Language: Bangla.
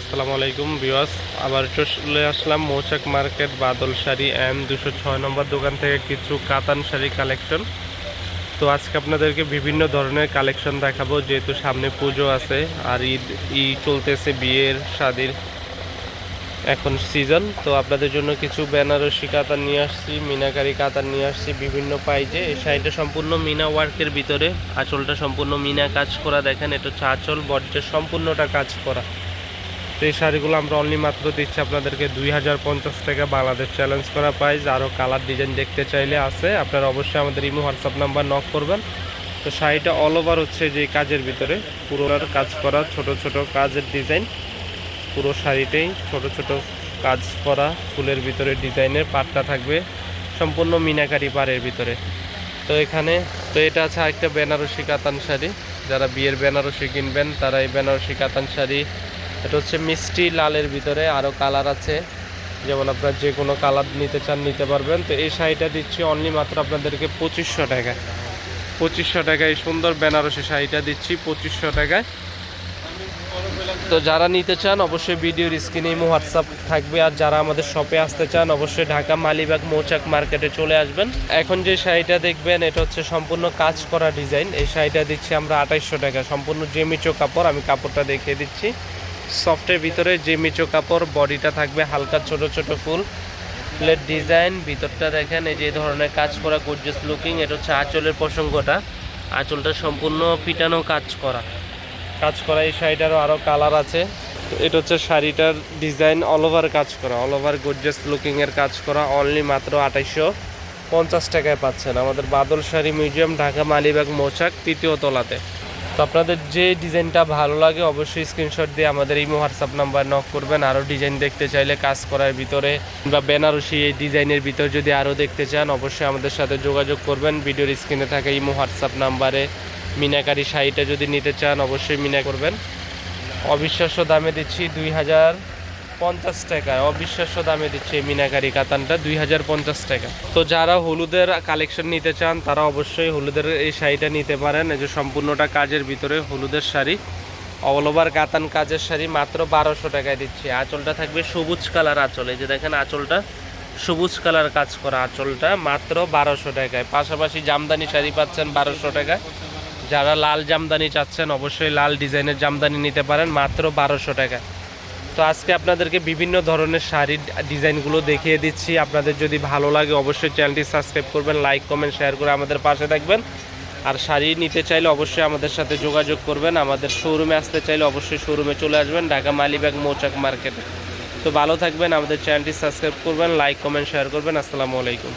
আসসালামু আলাইকুম ভিউয়ার্স, আবার চলে আসলাম মৌচাক মার্কেট বাদল শাড়ি M 206 নম্বর দোকান থেকে কিছু কাতান শাড়ি কালেকশন। তো আজকে আপনাদেরকে বিভিন্ন ধরনের কালেকশন দেখাবো, যেহেতু সামনে পুজো আছে আর ঈদ চলতেছে, বিয়ের শাদির এখন সিজন। তো আপনাদের জন্য কিছু বেনারসি কাতান নিয়ে আসছি, মিনাকারি কাতান নিয়ে আসছি বিভিন্ন প্রাইজে। এই শাড়িটা সম্পূর্ণ মিনা ওয়ার্কের ভিতরে, আঁচলটা সম্পূর্ণ মিনা কাজ করা। দেখেন, এটা হচ্ছে আঁচল, বডিটা সম্পূর্ণটা কাজ করা। তো এই শাড়িগুলো আমরা অনলি মাত্র দিচ্ছি আপনাদেরকে 2050 টাকা, বাংলাদেশ চ্যালেঞ্জ করা প্রাইস। আরও কালার ডিজাইন দেখতে চাইলে আছে, আপনারা অবশ্যই আমাদের ইমো হোয়াটসঅ্যাপ নাম্বার নক করবেন। তো শাড়িটা অল ওভার হচ্ছে যে কাজের ভিতরে, পুরোটার কাজ করা, ছোট ছোট কাজের ডিজাইন। পুরো শাড়িতেই ছোট ছোট কাজ করা, ফুলের ভিতরে ডিজাইনের পাটটা থাকবে সম্পূর্ণ মিনাকারি পাড়ের ভিতরে। তো এটা আছে আরেকটা বেনারসি কাতান শাড়ি। যারা বিয়ের বেনারসি কিনবেন তারা এই বেনারসি কাতান শাড়ি, এটা হচ্ছে মিষ্টি লালের ভিতরে, আরও কালার আছে, যেমন আপনার যে কোনো কালার নিতে চান নিতে পারবেন। তো এই শাড়িটা দিচ্ছি অনলি মাত্র আপনাদেরকে 2500 টাকায়। 2500 টাকায় এই সুন্দর বেনারসি শাড়িটা দিচ্ছি 2500 টাকায়। তো যারা নিতে চান অবশ্যই ভিডিওর স্ক্রিনে ইমো হোয়াটসঅ্যাপ থাকবে। আর যারা আমাদের শপে আসতে চান অবশ্যই ঢাকা মালিবাগ মৌচাক মার্কেটে চলে আসবেন। এখন যে শাড়িটা দেখবেন এটা হচ্ছে সম্পূর্ণ কাজ করা ডিজাইন। এই শাড়িটা দিচ্ছি আমরা 2800 টাকা, সম্পূর্ণ জেমিচো কাপড়। আমি কাপড়টা দেখিয়ে দিচ্ছি, সফটের ভিতরে জেমিচো কাপড়, বডিটা থাকবে হালকা ছোট ছোট ফুলের ডিজাইন। ভিতরটা দেখেন এই যে ধরনের কাজ করা, গর্জিয়াস লুকিং। এটা হচ্ছে আঁচলের প্রসঙ্গটা, আঁচলটা সম্পূর্ণ পিটানো কাজ করা। এই শাড়িটারও আরও কালার আছে। তো এটা হচ্ছে শাড়িটার ডিজাইন, অল ওভার কাজ করা, অল ওভার গর্জিয়াস লুকিংয়ের কাজ করা। অনলি মাত্র 2850 টাকায় পাচ্ছেন আমাদের বাদল শাড়ি মিউজিয়াম, ঢাকা মালিবাগ মৌচাক 3য় তলাতে। তো আপনাদের যে ডিজাইনটা ভালো লাগে অবশ্যই স্ক্রিনশট দিয়ে আমাদের ইমো হোয়াটসঅ্যাপ নাম্বার নক করবেন। আরও ডিজাইন দেখতে চাইলে কাজ করার ভিতরে বা বেনারসি এই ডিজাইনের ভিতরে যদি আরও দেখতে চান অবশ্যই আমাদের সাথে যোগাযোগ করবেন। ভিডিওর স্ক্রিনে থাকা ইমো হোয়াটসঅ্যাপ নাম্বারে মিনাকারি শাড়িটা যদি নিতে চান অবশ্যই মিনা করবেন। অবিশ্বাস্য দামে দিচ্ছি 2050 টাকায়, অবিশ্বাস্য দামে দিচ্ছি এই মিনাকারি কাতানটা 2050 টাকা। তো যারা হলুদের কালেকশন নিতে চান তারা অবশ্যই হলুদের এই শাড়িটা নিতে পারেন। এই যে সম্পূর্ণটা কাজের ভিতরে হলুদের শাড়ি, অল ওভার কাতান কাজের শাড়ি, মাত্র 1200 টাকায় দিচ্ছি। আঁচলটা থাকবে সবুজ কালার আঁচল, এই যে দেখেন আঁচলটা সবুজ কালার কাজ করা, আঁচলটা মাত্র 1200 টাকায়। পাশাপাশি জামদানি শাড়ি পাচ্ছেন 1200 টাকায়। যারা লাল জামদানি চাচ্ছেন অবশ্যই লাল ডিজাইনের জামদানি নিতে পারেন মাত্র 1200 টাকা। তো আজকে আপনাদেরকে বিভিন্ন ধরনের শাড়ির ডিজাইনগুলো দেখিয়ে দিচ্ছি। আপনাদের যদি ভালো লাগে অবশ্যই চ্যানেলটি সাবস্ক্রাইব করবেন, লাইক কমেন্ট শেয়ার করে আমাদের পাশে থাকবেন। আর শাড়ি নিতে চাইলে অবশ্যই আমাদের সাথে যোগাযোগ করবেন। আমাদের শোরুমে আসতে চাইলে অবশ্যই শোরুমে চলে আসবেন, ঢাকা মালিবাগ মৌচাক মার্কেটে। তো ভালো থাকবেন, আমাদের চ্যানেলটি সাবস্ক্রাইব করবেন, লাইক কমেন্ট শেয়ার করবেন। আসসালামু আলাইকুম।